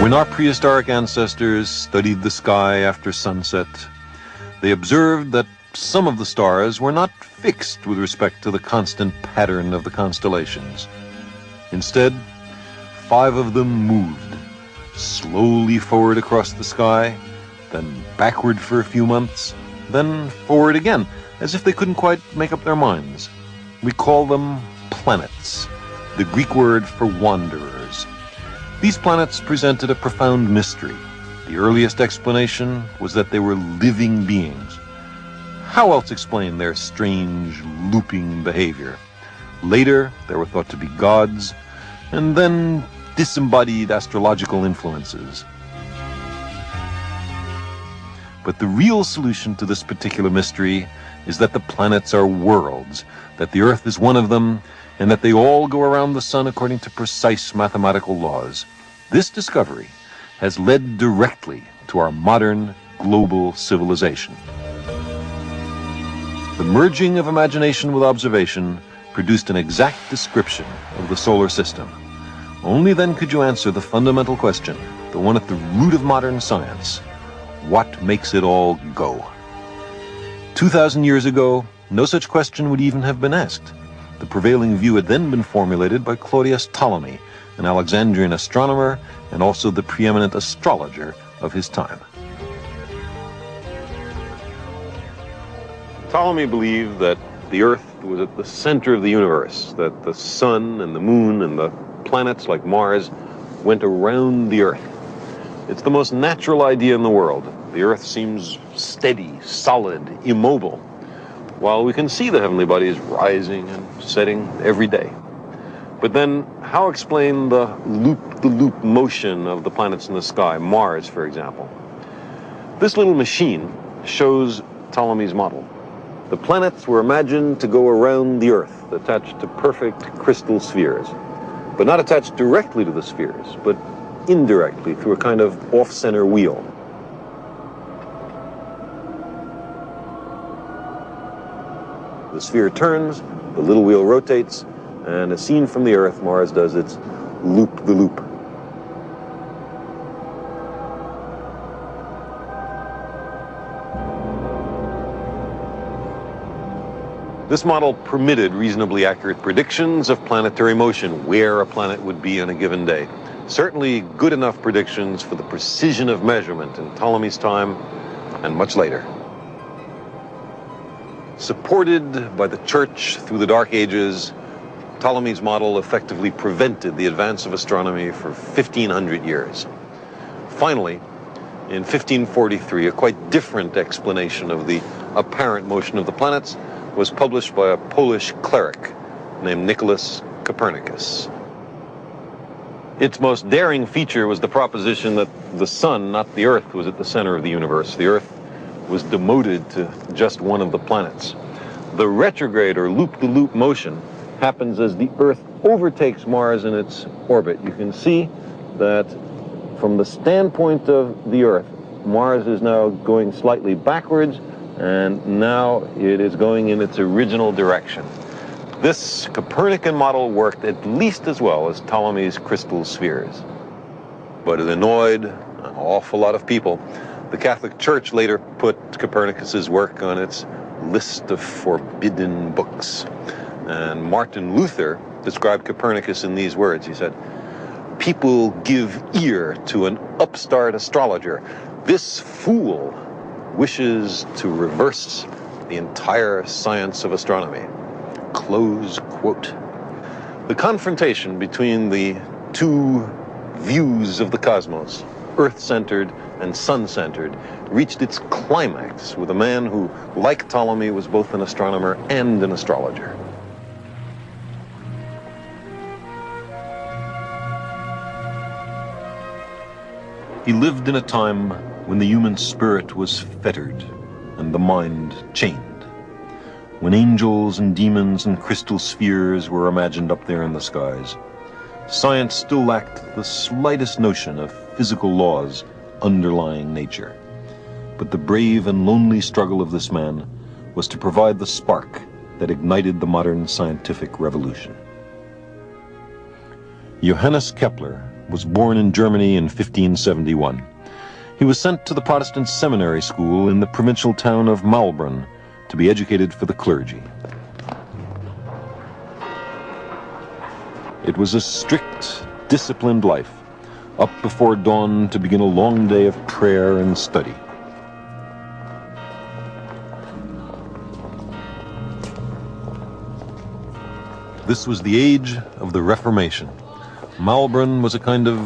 When our prehistoric ancestors studied the sky after sunset, they observed that some of the stars were not fixed with respect to the constant pattern of the constellations. Instead, 5 of them moved slowly forward across the sky, then backward for a few months, then forward again, as if they couldn't quite make up their minds. We call them planets, the Greek word for wanderers. These planets presented a profound mystery. The earliest explanation was that they were living beings. How else explain their strange, looping behavior? Later, they were thought to be gods, and then disembodied astrological influences. But the real solution to this particular mystery is that the planets are worlds, that the Earth is one of them, and that they all go around the sun according to precise mathematical laws. This discovery has led directly to our modern global civilization. The merging of imagination with observation produced an exact description of the solar system. Only then could you answer the fundamental question, the one at the root of modern science: what makes it all go? 2,000 years ago, no such question would even have been asked. The prevailing view had then been formulated by Claudius Ptolemy, an Alexandrian astronomer and also the preeminent astrologer of his time. Ptolemy believed that the Earth was at the center of the universe, that the sun and the moon and the planets like Mars went around the Earth. It's the most natural idea in the world. The Earth seems steady, solid, immobile, while we can see the heavenly bodies rising and setting every day. But then, how explain the loop-the-loop motion of the planets in the sky, Mars, for example? This little machine shows Ptolemy's model. The planets were imagined to go around the Earth, attached to perfect crystal spheres, but not attached directly to the spheres, but indirectly through a kind of off-center wheel. The sphere turns, the little wheel rotates, and as seen from the Earth, Mars does its loop-the-loop. This model permitted reasonably accurate predictions of planetary motion, where a planet would be on a given day. Certainly good enough predictions for the precision of measurement in Ptolemy's time and much later. Supported by the Church through the Dark Ages, Ptolemy's model effectively prevented the advance of astronomy for 1,500 years. Finally, in 1543, a quite different explanation of the apparent motion of the planets was published by a Polish cleric named Nicholas Copernicus. Its most daring feature was the proposition that the sun, not the Earth, was at the center of the universe. The Earth was demoted to just one of the planets. The retrograde or loop-the-loop motion happens as the Earth overtakes Mars in its orbit. You can see that from the standpoint of the Earth, Mars is now going slightly backwards, and now it is going in its original direction. This Copernican model worked at least as well as Ptolemy's crystal spheres. But it annoyed an awful lot of people. The Catholic Church later put Copernicus's work on its list of forbidden books. And Martin Luther described Copernicus in these words. He said, "People give ear to an upstart astrologer. This fool wishes to reverse the entire science of astronomy." Close quote. The confrontation between the two views of the cosmos, Earth-centered and sun-centered, reached its climax with a man who, like Ptolemy, was both an astronomer and an astrologer. He lived in a time when the human spirit was fettered and the mind chained, when angels and demons and crystal spheres were imagined up there in the skies. Science still lacked the slightest notion of physical laws underlying nature. But the brave and lonely struggle of this man was to provide the spark that ignited the modern scientific revolution. Johannes Kepler was born in Germany in 1571. He was sent to the Protestant seminary school in the provincial town of Maulbronn to be educated for the clergy. It was a strict, disciplined life, up before dawn to begin a long day of prayer and study. This was the age of the Reformation. Maulbronn was a kind of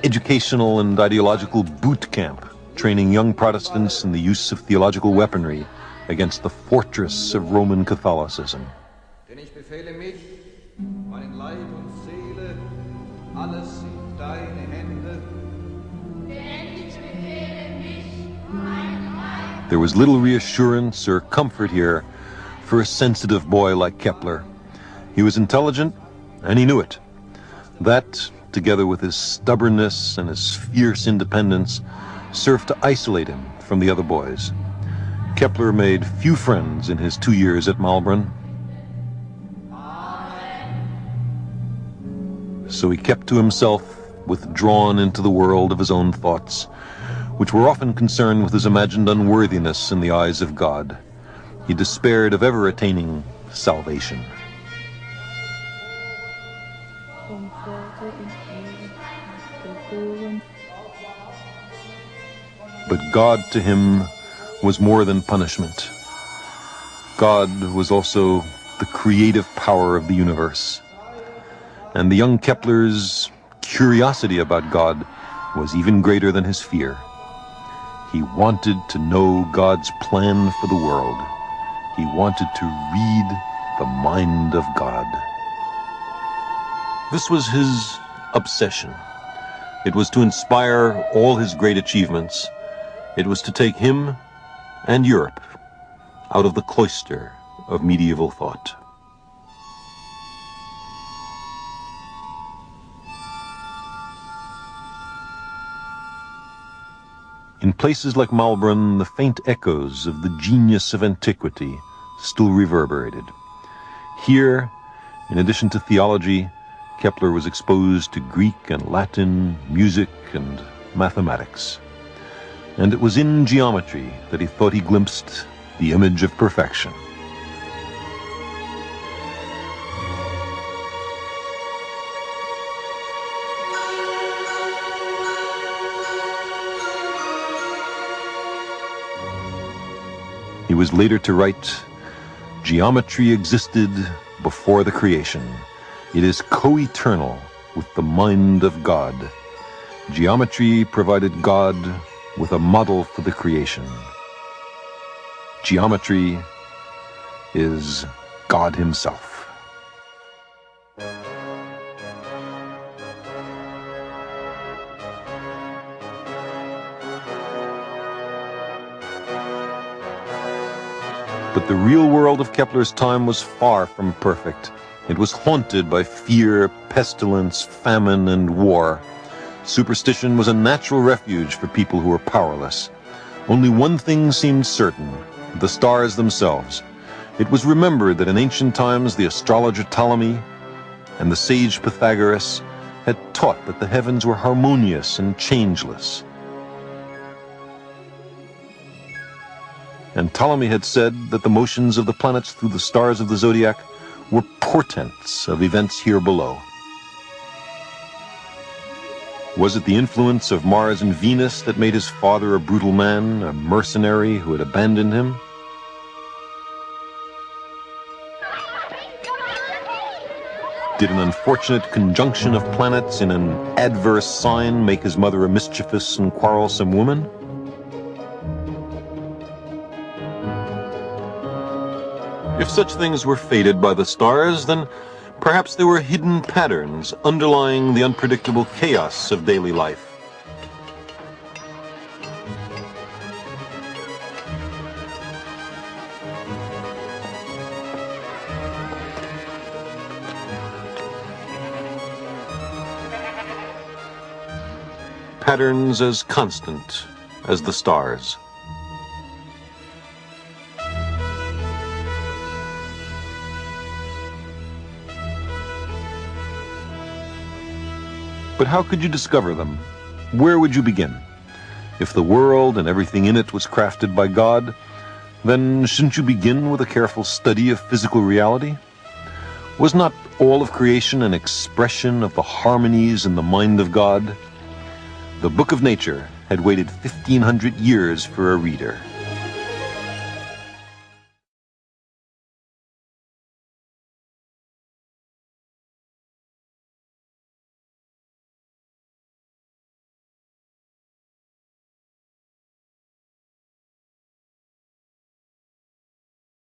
educational and ideological boot camp, training young Protestants in the use of theological weaponry against the fortress of Roman Catholicism. Denn ich befehle mich, meinen Leib und Seele, alles in deine Hände. There was little reassurance or comfort here for a sensitive boy like Kepler. He was intelligent, and he knew it. That, together with his stubbornness and his fierce independence, served to isolate him from the other boys. Kepler made few friends in his 2 years at Maulbronn. So he kept to himself, withdrawn into the world of his own thoughts, which were often concerned with his imagined unworthiness in the eyes of God. He despaired of ever attaining salvation. But God to him was more than punishment. God was also the creative power of the universe. And the young Kepler's curiosity about God was even greater than his fear. He wanted to know God's plan for the world. He wanted to read the mind of God. This was his obsession. It was to inspire all his great achievements. It was to take him and Europe out of the cloister of medieval thought. In places like Maulbronn, the faint echoes of the genius of antiquity still reverberated. Here, in addition to theology, Kepler was exposed to Greek and Latin, music and mathematics. And it was in geometry that he thought he glimpsed the image of perfection. He was later to write, "Geometry existed before the creation. It is co-eternal with the mind of God. Geometry provided God with a model for the creation. Geometry is God himself." But the real world of Kepler's time was far from perfect. It was haunted by fear, pestilence, famine, and war. Superstition was a natural refuge for people who were powerless. Only one thing seemed certain: the stars themselves. It was remembered that in ancient times the astrologer Ptolemy and the sage Pythagoras had taught that the heavens were harmonious and changeless. And Ptolemy had said that the motions of the planets through the stars of the zodiac were portents of events here below. Was it the influence of Mars and Venus that made his father a brutal man, a mercenary who had abandoned him? Did an unfortunate conjunction of planets in an adverse sign make his mother a mischievous and quarrelsome woman? If such things were fated by the stars, then perhaps there were hidden patterns underlying the unpredictable chaos of daily life. Patterns as constant as the stars. But how could you discover them? Where would you begin? If the world and everything in it was crafted by God, then shouldn't you begin with a careful study of physical reality? Was not all of creation an expression of the harmonies in the mind of God? The book of nature had waited 1,500 years for a reader.